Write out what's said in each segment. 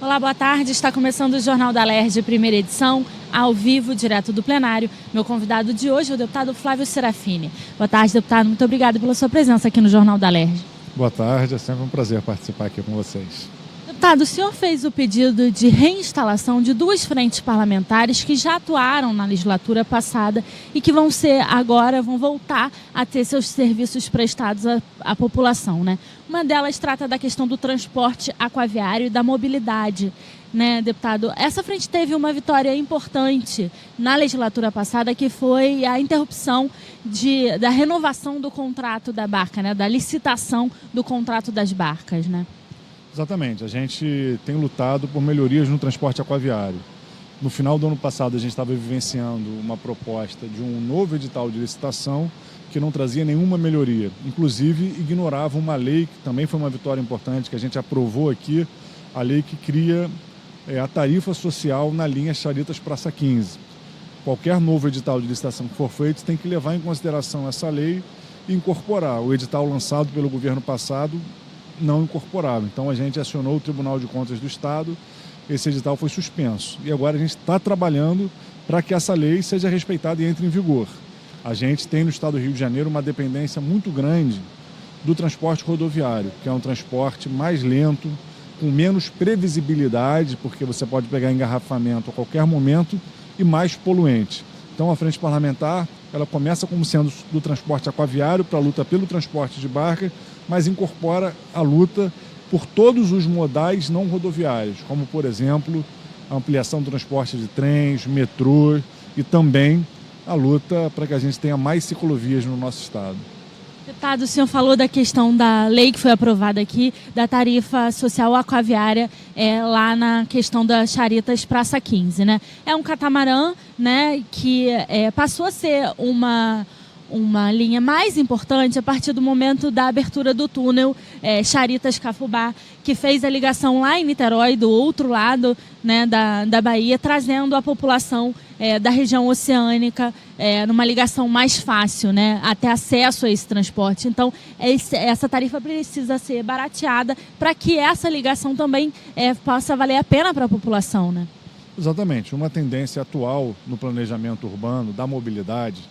Olá, boa tarde. Está começando o Jornal da Alerj, primeira edição, ao vivo, direto do plenário. Meu convidado de hoje é o deputado Flávio Serafini. Boa tarde, deputado. Muito obrigado pela sua presença aqui no Jornal da Alerj. Boa tarde, é sempre um prazer participar aqui com vocês. Deputado, o senhor fez o pedido de reinstalação de duas frentes parlamentares que já atuaram na legislatura passada e que vão voltar a ter seus serviços prestados à população, né? Uma delas trata da questão do transporte aquaviário e da mobilidade, né, deputado? Essa frente teve uma vitória importante na legislatura passada, que foi a interrupção da renovação do contrato da barca, né, da licitação do contrato das barcas, né? Exatamente, a gente tem lutado por melhorias no transporte aquaviário. No final do ano passado a gente estava vivenciando uma proposta de um novo edital de licitação que não trazia nenhuma melhoria, inclusive ignorava uma lei que também foi uma vitória importante, que a gente aprovou aqui, a lei que cria a tarifa social na linha Charitas Praça 15. Qualquer novo edital de licitação que for feito tem que levar em consideração essa lei e incorporar. O edital lançado pelo governo passado não incorporava. Então a gente acionou o Tribunal de Contas do Estado, esse edital foi suspenso. E agora a gente está trabalhando para que essa lei seja respeitada e entre em vigor. A gente tem no estado do Rio de Janeiro uma dependência muito grande do transporte rodoviário, que é um transporte mais lento, com menos previsibilidade, porque você pode pegar engarrafamento a qualquer momento, e mais poluente. Então a frente parlamentar, ela começa como sendo do transporte aquaviário para a luta pelo transporte de barca, mas incorpora a luta por todos os modais não rodoviários, como, por exemplo, a ampliação do transporte de trens, metrô e também a luta para que a gente tenha mais ciclovias no nosso estado. Deputado, o senhor falou da questão da lei que foi aprovada aqui, da tarifa social aquaviária, lá na questão das Charitas Praça 15, né? É um catamarã, né, que passou a ser uma linha mais importante a partir do momento da abertura do túnel Charitas-Cafubá, que fez a ligação lá em Niterói, do outro lado, né, da Bahia, trazendo a população da região oceânica numa ligação mais fácil, né, até acesso a esse transporte. Então, essa tarifa precisa ser barateada para que essa ligação também possa valer a pena para a população, né? Exatamente. Uma tendência atual no planejamento urbano da mobilidade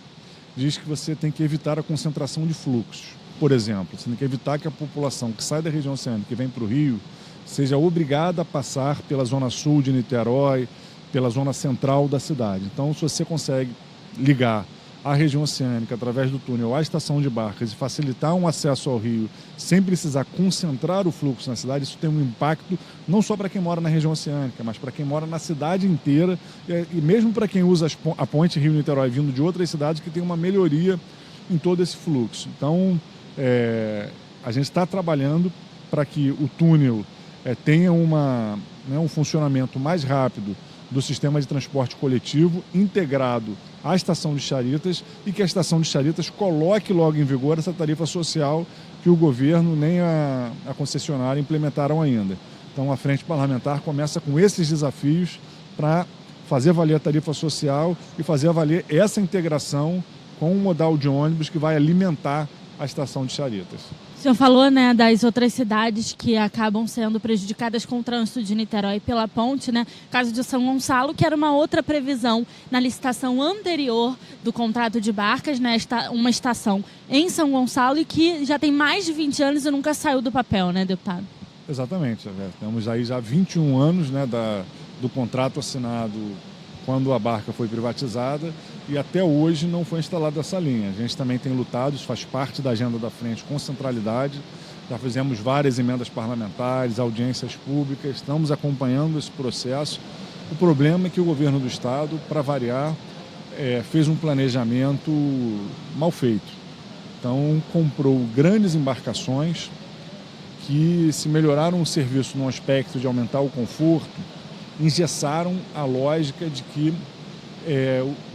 diz que você tem que evitar a concentração de fluxos. Por exemplo, você tem que evitar que a população que sai da região oceânica e vem para o Rio seja obrigada a passar pela zona sul de Niterói, pela zona central da cidade. Então, se você consegue ligar a região oceânica através do túnel à estação de barcas e facilitar um acesso ao Rio sem precisar concentrar o fluxo na cidade, isso tem um impacto não só para quem mora na região oceânica, mas para quem mora na cidade inteira e mesmo para quem usa a ponte Rio-Niterói vindo de outras cidades, que tem uma melhoria em todo esse fluxo. Então, a gente está trabalhando para que o túnel tenha um funcionamento mais rápido do sistema de transporte coletivo integrado à estação de Charitas e que a estação de Charitas coloque logo em vigor essa tarifa social que o governo nem a concessionária implementaram ainda. Então a frente parlamentar começa com esses desafios para fazer valer a tarifa social e fazer valer essa integração com o modal de ônibus que vai alimentar a estação de Charitas. O senhor falou, né, das outras cidades que acabam sendo prejudicadas com o trânsito de Niterói pela ponte, né? Caso de São Gonçalo, que era uma outra previsão na licitação anterior do contrato de barcas, né? Uma estação em São Gonçalo e que já tem mais de 20 anos e nunca saiu do papel, né, deputado? Exatamente. Temos aí já 21 anos, né, do contrato assinado quando a barca foi privatizada e até hoje não foi instalada essa linha. A gente também tem lutado, isso faz parte da agenda da frente com centralidade, já fizemos várias emendas parlamentares, audiências públicas, estamos acompanhando esse processo. O problema é que o governo do estado, para variar, fez um planejamento mal feito. Então comprou grandes embarcações que, se melhoraram o serviço no aspecto de aumentar o conforto, engessaram a lógica de que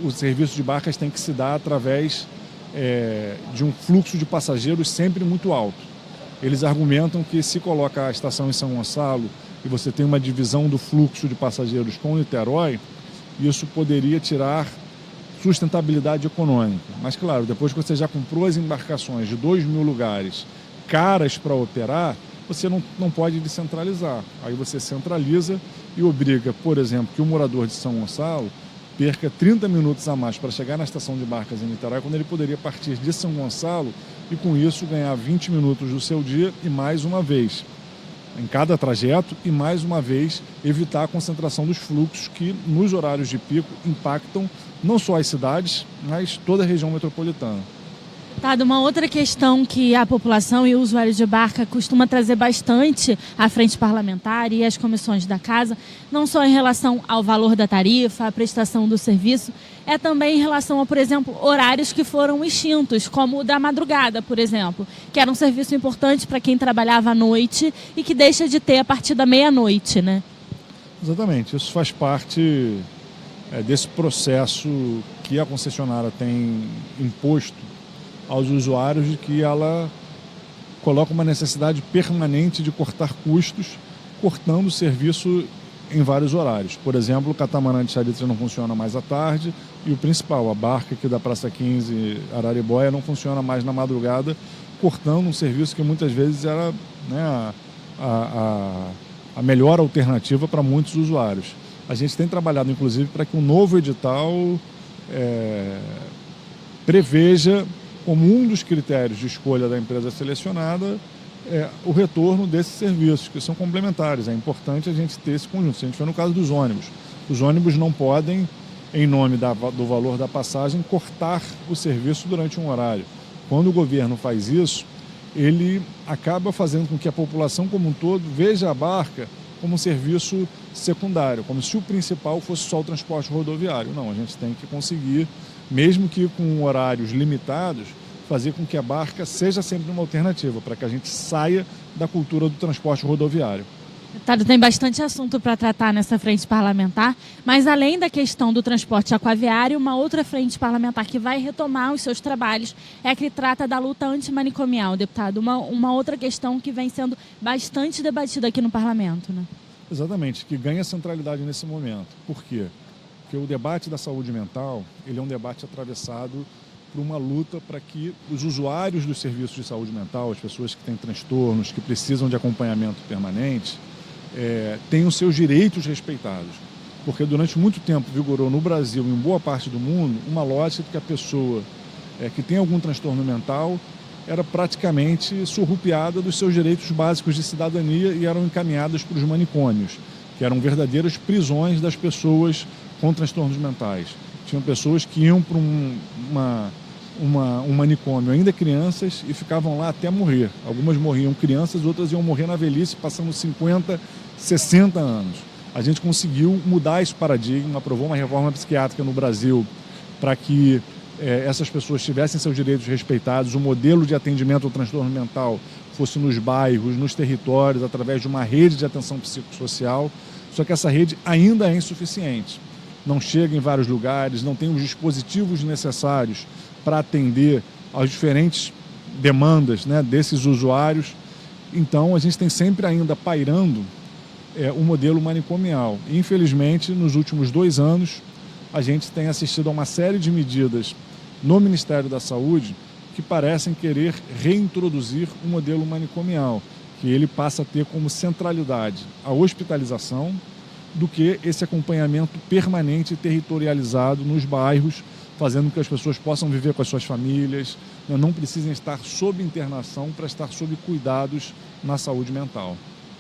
o serviço de barcas tem que se dar através de um fluxo de passageiros sempre muito alto. Eles argumentam que se coloca a estação em São Gonçalo e você tem uma divisão do fluxo de passageiros com Niterói, isso poderia tirar sustentabilidade econômica. Mas, claro, depois que você já comprou as embarcações de 2.000 lugares caras para operar, você não pode descentralizar. Aí você centraliza e obriga, por exemplo, que o morador de São Gonçalo perca 30 minutos a mais para chegar na estação de Barcas em Niterói, quando ele poderia partir de São Gonçalo e, com isso, ganhar 20 minutos do seu dia e, mais uma vez, em cada trajeto, e, mais uma vez, evitar a concentração dos fluxos que, nos horários de pico, impactam não só as cidades, mas toda a região metropolitana. Deputado, uma outra questão que a população e o usuário de barca costuma trazer bastante à frente parlamentar e às comissões da casa, não só em relação ao valor da tarifa, à prestação do serviço, é também em relação a, por exemplo, horários que foram extintos, como o da madrugada, por exemplo, que era um serviço importante para quem trabalhava à noite e que deixa de ter a partir da meia-noite, né? Exatamente, isso faz parte desse processo que a concessionária tem imposto aos usuários, de que ela coloca uma necessidade permanente de cortar custos, cortando o serviço em vários horários. Por exemplo, o catamarã de Charita não funciona mais à tarde e o principal, a barca aqui da Praça 15, Araribóia, não funciona mais na madrugada, cortando um serviço que muitas vezes era, né, a melhor alternativa para muitos usuários. A gente tem trabalhado, inclusive, para que um novo edital preveja como um dos critérios de escolha da empresa selecionada o retorno desses serviços, que são complementares. É importante a gente ter esse conjunto. Se a gente for no caso dos ônibus, os ônibus não podem, em nome do valor da passagem, cortar o serviço durante um horário. Quando o governo faz isso, ele acaba fazendo com que a população como um todo veja a barca como um serviço secundário, como se o principal fosse só o transporte rodoviário. Não, a gente tem que conseguir, mesmo que com horários limitados, fazer com que a barca seja sempre uma alternativa, para que a gente saia da cultura do transporte rodoviário. Deputado, tem bastante assunto para tratar nessa frente parlamentar, mas além da questão do transporte aquaviário, uma outra frente parlamentar que vai retomar os seus trabalhos é a que trata da luta antimanicomial, deputado. Uma outra questão que vem sendo bastante debatida aqui no parlamento, né? Exatamente, que ganha centralidade nesse momento. Por quê? Porque o debate da saúde mental, ele é um debate atravessado por uma luta para que os usuários dos serviços de saúde mental, as pessoas que têm transtornos, que precisam de acompanhamento permanente, tenham seus direitos respeitados. Porque durante muito tempo vigorou no Brasil e em boa parte do mundo uma lógica de que a pessoa que tem algum transtorno mental era praticamente surrupiada dos seus direitos básicos de cidadania e eram encaminhadas para os manicômios, que eram verdadeiras prisões das pessoas com transtornos mentais. Tinham pessoas que iam para um manicômio ainda crianças e ficavam lá até morrer. Algumas morriam crianças, outras iam morrer na velhice, passando 50, 60 anos. A gente conseguiu mudar esse paradigma, aprovou uma reforma psiquiátrica no Brasil para que essas pessoas tivessem seus direitos respeitados, o modelo de atendimento ao transtorno mental fosse nos bairros, nos territórios, através de uma rede de atenção psicossocial, só que essa rede ainda é insuficiente. Não chega em vários lugares, não tem os dispositivos necessários para atender às diferentes demandas, né, desses usuários. Então, a gente tem sempre ainda pairando o modelo manicomial. E, infelizmente, nos últimos 2 anos, a gente tem assistido a uma série de medidas no Ministério da Saúde que parecem querer reintroduzir o modelo manicomial, que ele passa a ter como centralidade a hospitalização do que esse acompanhamento permanente e territorializado nos bairros, fazendo com que as pessoas possam viver com as suas famílias, não precisem estar sob internação para estar sob cuidados na saúde mental.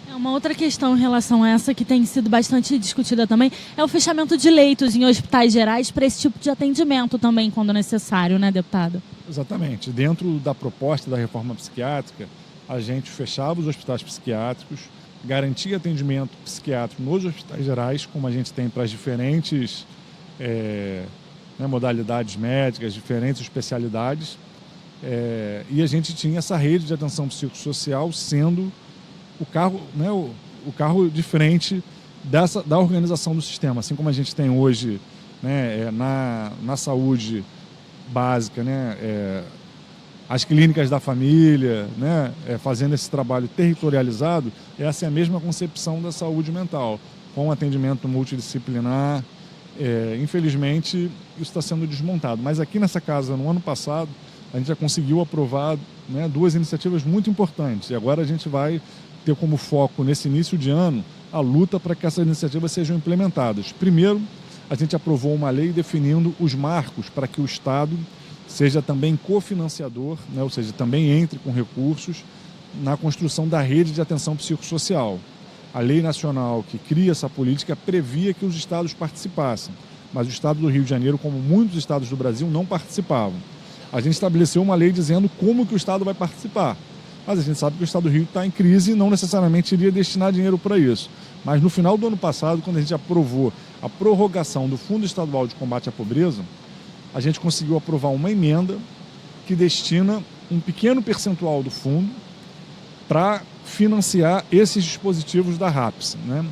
Uma outra questão em relação a essa que tem sido bastante discutida também é o fechamento de leitos em hospitais gerais para esse tipo de atendimento também, quando necessário, né, deputado? Exatamente. Dentro da proposta da reforma psiquiátrica, a gente fechava os hospitais psiquiátricos, garantia atendimento psiquiátrico nos hospitais gerais, como a gente tem para as diferentes modalidades médicas, diferentes especialidades, e a gente tinha essa rede de atenção psicossocial sendo o carro de frente da organização do sistema, assim como a gente tem hoje, né, na saúde básica, né, as clínicas da família, né, fazendo esse trabalho territorializado. Essa é a mesma concepção da saúde mental, com atendimento multidisciplinar. Infelizmente, isso está sendo desmontado. Mas aqui nessa casa, no ano passado, a gente já conseguiu aprovar, né, 2 iniciativas muito importantes. E agora a gente vai ter como foco, nesse início de ano, a luta para que essas iniciativas sejam implementadas. Primeiro, a gente aprovou uma lei definindo os marcos para que o Estado seja também cofinanciador, né, ou seja, também entre com recursos na construção da rede de atenção psicossocial. A lei nacional que cria essa política previa que os estados participassem, mas o estado do Rio de Janeiro, como muitos estados do Brasil, não participavam. A gente estabeleceu uma lei dizendo como que o estado vai participar, mas a gente sabe que o estado do Rio está em crise e não necessariamente iria destinar dinheiro para isso. Mas no final do ano passado, quando a gente aprovou a prorrogação do Fundo Estadual de Combate à Pobreza, a gente conseguiu aprovar uma emenda que destina um pequeno percentual do fundo para financiar esses dispositivos da RAPS, né?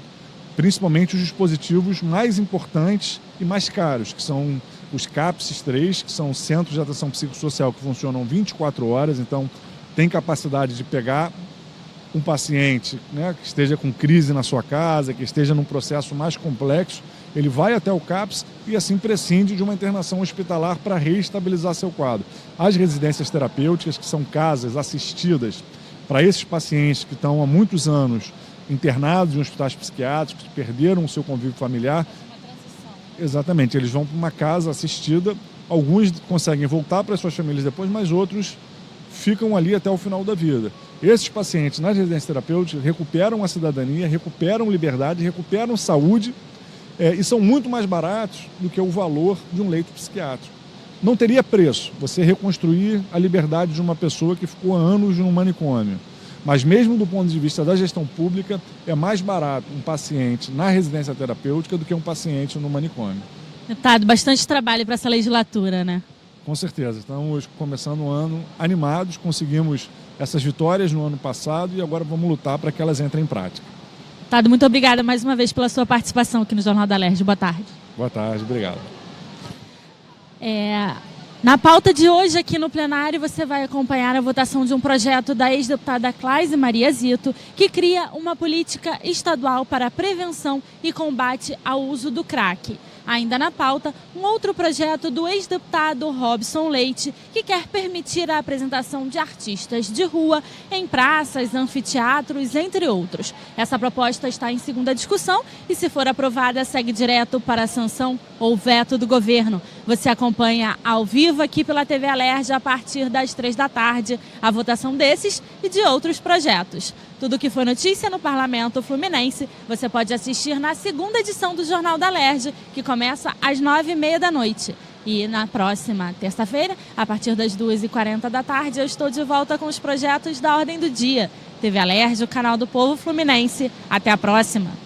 Principalmente os dispositivos mais importantes e mais caros, que são os CAPS 3, que são centros de atenção psicossocial que funcionam 24 horas, então tem capacidade de pegar um paciente, né, que esteja com crise na sua casa, que esteja num processo mais complexo, ele vai até o CAPS e assim prescinde de uma internação hospitalar para reestabilizar seu quadro. As residências terapêuticas, que são casas assistidas para esses pacientes que estão há muitos anos internados em hospitais psiquiátricos, que perderam o seu convívio familiar. Exatamente, eles vão para uma casa assistida, alguns conseguem voltar para suas famílias depois, mas outros ficam ali até o final da vida. Esses pacientes nas residências terapêuticas recuperam a cidadania, recuperam liberdade, recuperam saúde e são muito mais baratos do que o valor de um leito psiquiátrico. Não teria preço você reconstruir a liberdade de uma pessoa que ficou há anos num manicômio. Mas mesmo do ponto de vista da gestão pública, é mais barato um paciente na residência terapêutica do que um paciente no manicômio. Deputado, bastante trabalho para essa legislatura, né? Com certeza. Estamos começando o ano animados, conseguimos essas vitórias no ano passado e agora vamos lutar para que elas entrem em prática. Deputado, muito obrigada mais uma vez pela sua participação aqui no Jornal da Alerj. Boa tarde. Boa tarde, obrigado. Na pauta de hoje aqui no plenário você vai acompanhar a votação de um projeto da ex-deputada Claise Maria Zito, que cria uma política estadual para a prevenção e combate ao uso do crack. Ainda na pauta, um outro projeto do ex-deputado Robson Leite, que quer permitir a apresentação de artistas de rua em praças, anfiteatros, entre outros. Essa proposta está em segunda discussão e, se for aprovada, segue direto para a sanção ou veto do governo. Você acompanha ao vivo aqui pela TV Alerj a partir das 3 da tarde a votação desses e de outros projetos. Tudo que foi notícia no Parlamento Fluminense você pode assistir na segunda edição do Jornal da Alerj, que começa às 9h30 da noite. E na próxima terça-feira, a partir das 2h40 da tarde, eu estou de volta com os projetos da Ordem do Dia. TV Alerj, o canal do povo fluminense. Até a próxima!